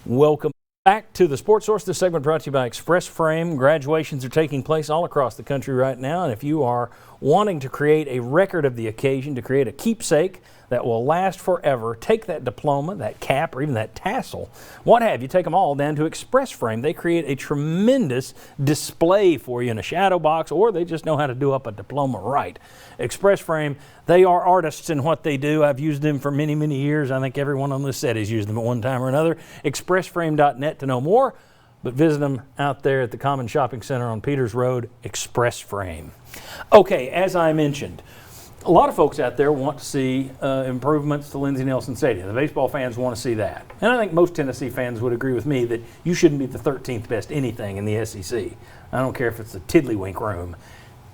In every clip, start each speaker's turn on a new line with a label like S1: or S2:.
S1: Welcome back to the Sports Source. This segment brought to you by Express Frame. Graduations are taking place all across the country right now, and if you are wanting to create a record of the occasion, to create a keepsake that will last forever, take that diploma, that cap, or even that tassel, what have you, take them all down to Express Frame. They create a tremendous display for you in a shadow box, or they just know how to do up a diploma right. Express Frame, they are artists in what they do. I've used them for many, many years. I think everyone on this set has used them at one time or another. ExpressFrame.net to know more, but visit them out there at the Common Shopping Center on Peters Road, Express Frame. Okay, as I mentioned, a lot of folks out there want to see improvements to Lindsey Nelson Stadium. The baseball fans want to see that. And I think most Tennessee fans would agree with me that you shouldn't be the 13th best anything in the SEC. I don't care if it's the Tiddlywink room.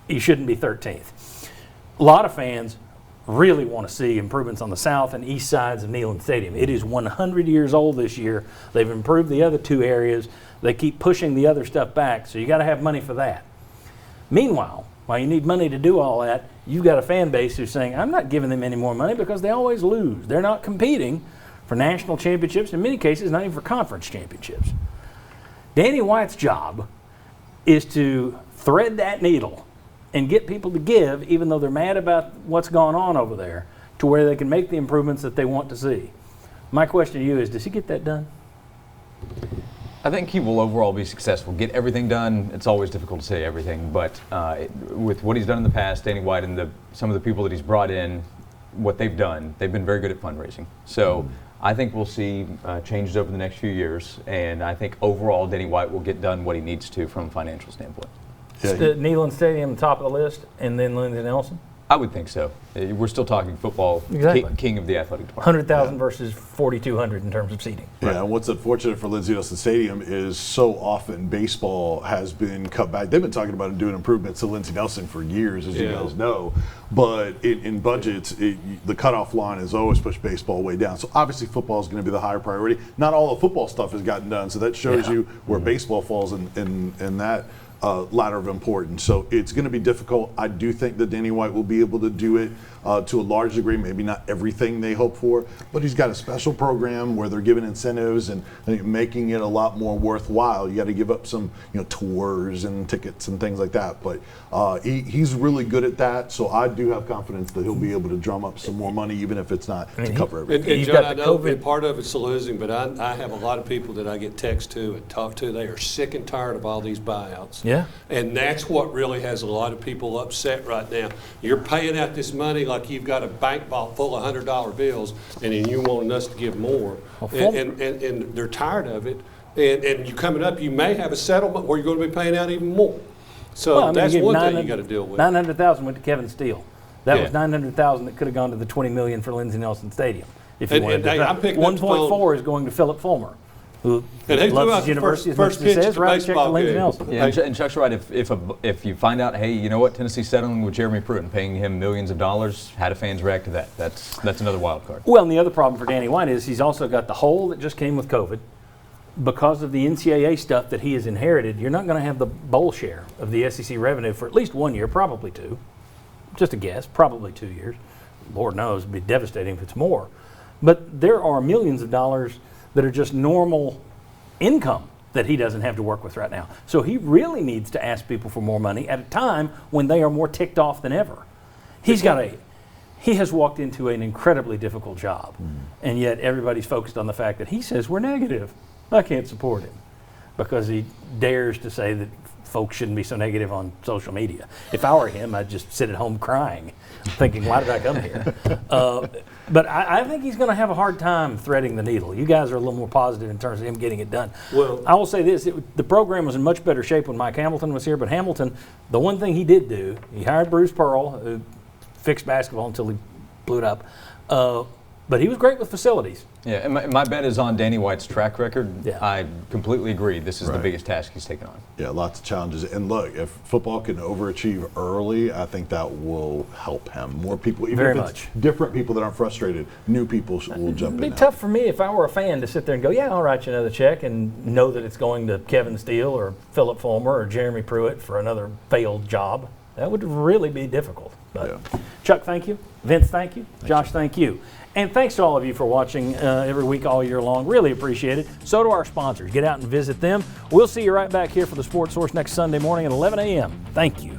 S1: You shouldn't be 13th. A lot of fans really want to see improvements on the south and east sides of Neyland Stadium. It is 100 years old this year. They've improved the other two areas. They keep pushing the other stuff back, so you got to have money for that. Meanwhile, while you need money to do all that, you've got a fan base who's saying, I'm not giving them any more money because they always lose. They're not competing for national championships, in many cases not even for conference championships. Danny White's job is to thread that needle and get people to give, even though they're mad about what's going on over there, to where they can make the improvements that they want to see. My question to you is, does he get that done?
S2: I think he will overall be successful. Get everything done. It's always difficult to say everything, but with what he's done in the past, Danny White and some of the people that he's brought in, what they've done, they've been very good at fundraising. So I think we'll see changes over the next few years, and I think overall Danny White will get done what he needs to from a financial standpoint.
S1: Yeah, Neyland Stadium, top of the list, and then Lindsey Nelson?
S2: I would think so. We're still talking football,
S1: exactly.
S2: King of the athletic department.
S1: 100,000 versus 4,200 in terms of seating.
S3: Yeah, and what's unfortunate for Lindsey Nelson Stadium is so often baseball has been cut back. They've been talking about doing improvements to Lindsey Nelson for years, as you guys know. But in budgets, the cutoff line has always pushed baseball way down. So obviously football is going to be the higher priority. Not all the football stuff has gotten done, so that shows you where baseball falls in that ladder of importance. So it's going to be difficult. I do think that Danny White will be able to do it to a large degree, maybe not everything they hope for, but he's got a special program where they're giving incentives and making it a lot more worthwhile. You got to give up some tours and tickets and things like that, but he's really good at that, so I do have confidence that he'll be able to drum up some more money, even if it's not to cover everything.
S4: And John, I know part of it's the losing, but I have a lot of people that I get text to and talk to. They are sick and tired of all these buyouts.
S1: Yeah.
S4: And that's what really has a lot of people upset right now. You're paying out this money like you've got a bank vault full of $100 bills, and then you wanting us to give more. And they're tired of it. And you coming up, you may have a settlement where you're going to be paying out even more. So that's one thing you got to deal with.
S1: 900,000 went to Kevin Steele. That was 900,000 that could have gone to the $20 million for Lindsey Nelson Stadium. If you wanted to. 1.4 is going to Philip Fulmer, who loves his university as much as he says. Write a check to Lindsey Nelson.
S2: Yeah, and Chuck's right. If you find out, hey, you know what, Tennessee's settling with Jeremy Pruitt and paying him millions of dollars, how do fans react to that? That's another wild card.
S1: Well, and the other problem for Danny White is he's also got the hole that just came with COVID. Because of the NCAA stuff that he has inherited, you're not going to have the bowl share of the SEC revenue for at least 1 year, probably two. Just a guess, probably 2 years. Lord knows, it'd be devastating if it's more. But there are millions of dollars that are just normal income that he doesn't have to work with right now. So he really needs to ask people for more money at a time when they are more ticked off than ever. He has walked into an incredibly difficult job, and yet everybody's focused on the fact that he says we're negative. I can't support him because he dares to say that folks shouldn't be so negative on social media. If I were him, I'd just sit at home crying, thinking, why did I come here? But I think he's going to have a hard time threading the needle. You guys are a little more positive in terms of him getting it done. Well, I will say this, the program was in much better shape when Mike Hamilton was here, but Hamilton, the one thing he did do, he hired Bruce Pearl, who fixed basketball until he blew it up. But he was great with facilities.
S2: Yeah, and my bet is on Danny White's track record.
S1: Yeah.
S2: I completely agree. This is the biggest task he's taken on.
S3: Yeah, lots of challenges. And look, if football can overachieve early, I think that will help him. More people, even
S1: Very
S3: if
S1: much.
S3: it's different people that aren't frustrated, new people will jump in.
S1: It'd be tough for me if I were a fan to sit there and go, yeah, I'll write you another check and know that it's going to Kevin Steele or Philip Fulmer or Jeremy Pruitt for another failed job. That would really be difficult. But Chuck, thank you. Vince, thank you. Josh, thank you. And thanks to all of you for watching every week all year long. Really appreciate it. So do our sponsors. Get out and visit them. We'll see you right back here for the Sports Source next Sunday morning at 11 a.m. Thank you.